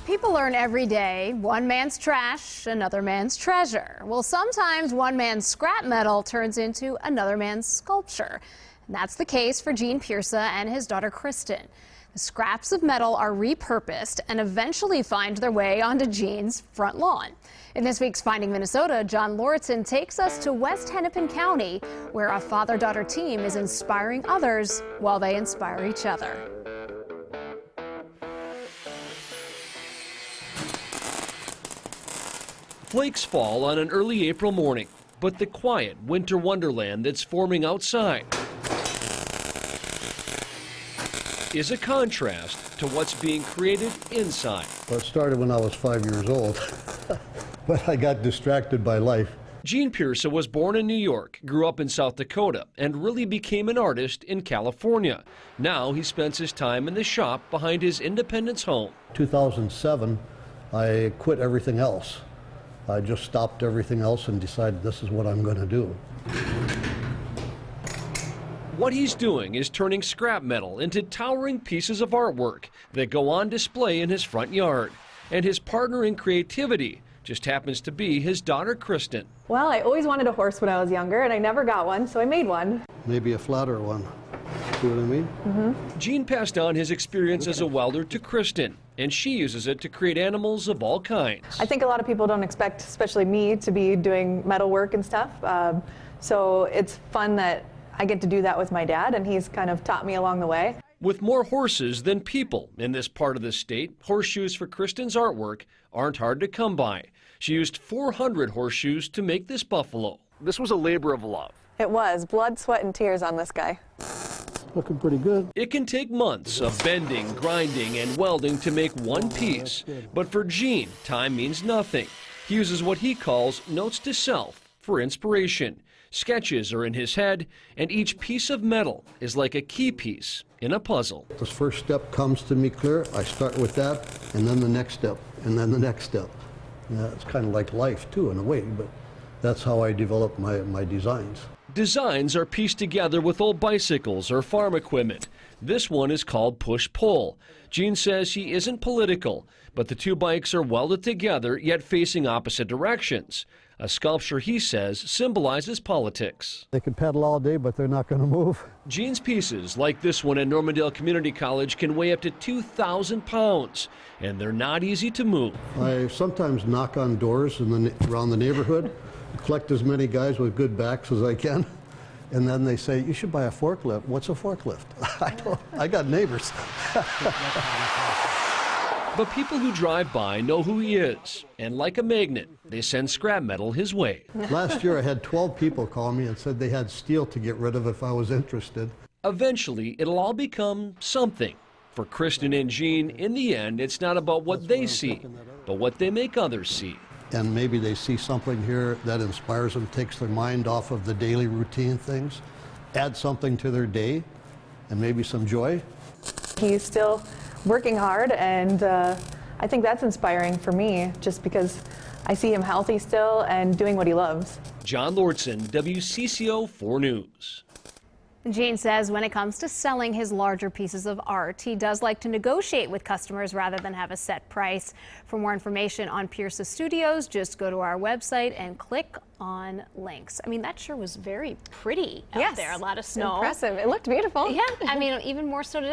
People learn every day, one man's trash, another man's treasure. Well, sometimes one man's scrap metal turns into another man's sculpture. And that's the case for Gene Piersa and his daughter Kristen. The scraps of metal are repurposed and eventually find their way onto Gene's front lawn. In this week's Finding Minnesota, John Lauritsen takes us to West Hennepin County, where a father-daughter team is inspiring others while they inspire each other. Flakes fall on an early April morning, but the quiet winter wonderland that's forming outside is a contrast to what's being created inside. Well, it started when I was 5 years old, but I got distracted by life. Gene Piersa was born in New York, grew up in South Dakota, and really became an artist in California. Now he spends his time in the shop behind his Independence home. 2007, I quit everything else. I just stopped everything else and decided this is what I'm going to do. What he's doing is turning scrap metal into towering pieces of artwork that go on display in his front yard. And his partner in creativity just happens to be his daughter Kristen. Well, I always wanted a horse when I was younger, and I never got one, so I made one. Maybe a flatter one. See what I mean? Mm-hmm. Gene passed on his experience as a welder to Kristen, and she uses it to create animals of all kinds. I think a lot of people don't expect, especially me, to be doing metal work and stuff. So it's fun that I get to do that with my dad, and he's kind of taught me along the way. With more horses than people in this part of the state, horseshoes for Kristen's artwork aren't hard to come by. She used 400 horseshoes to make this buffalo. This was a labor of love. It was blood, sweat, and tears on this guy. Looking pretty good. It can take months of bending, grinding, and welding to make one piece. But for Gene, time means nothing. He uses what he calls notes to self for inspiration. Sketches are in his head, and each piece of metal is like a key piece in a puzzle. This first step comes to me clear. I start with that, and then the next step, and then the next step. Yeah, it's kind of like life, too, in a way, but that's how I develop my designs. Designs are pieced together with old bicycles or farm equipment. This one is called push-pull. Gene says he isn't political, but the two bikes are welded together yet facing opposite directions. A sculpture, he says, symbolizes politics. They can pedal all day, but they're not going to move. Gene's pieces, like this one at Normandale Community College, can weigh up to 2,000 pounds, and they're not easy to move. I sometimes knock on doors around the neighborhood, collect as many guys with good backs as I can, and then they say, you should buy a forklift. What's a forklift? I got neighbors. But people who drive by know who he is, and like a magnet, they send scrap metal his way. Last year I had 12 people call me and said they had steel to get rid of if I was interested. Eventually, it'll all become something. For Kristen and Gene, in the end, it's not about what they see, but what they make others see. And maybe they see something here that inspires them, takes their mind off of the daily routine things, add something to their day, and maybe some joy. He's still working hard, and I think that's inspiring for me, just because I see him healthy still and doing what he loves. John Lauritsen, WCCO 4 News. Gene says when it comes to selling his larger pieces of art, he does like to negotiate with customers rather than have a set price. For more information on Piersa Studios, just go to our website and click on links. I mean, that sure was very pretty out there. A lot of snow. Impressive. It looked beautiful. Yeah, I mean, even more so today.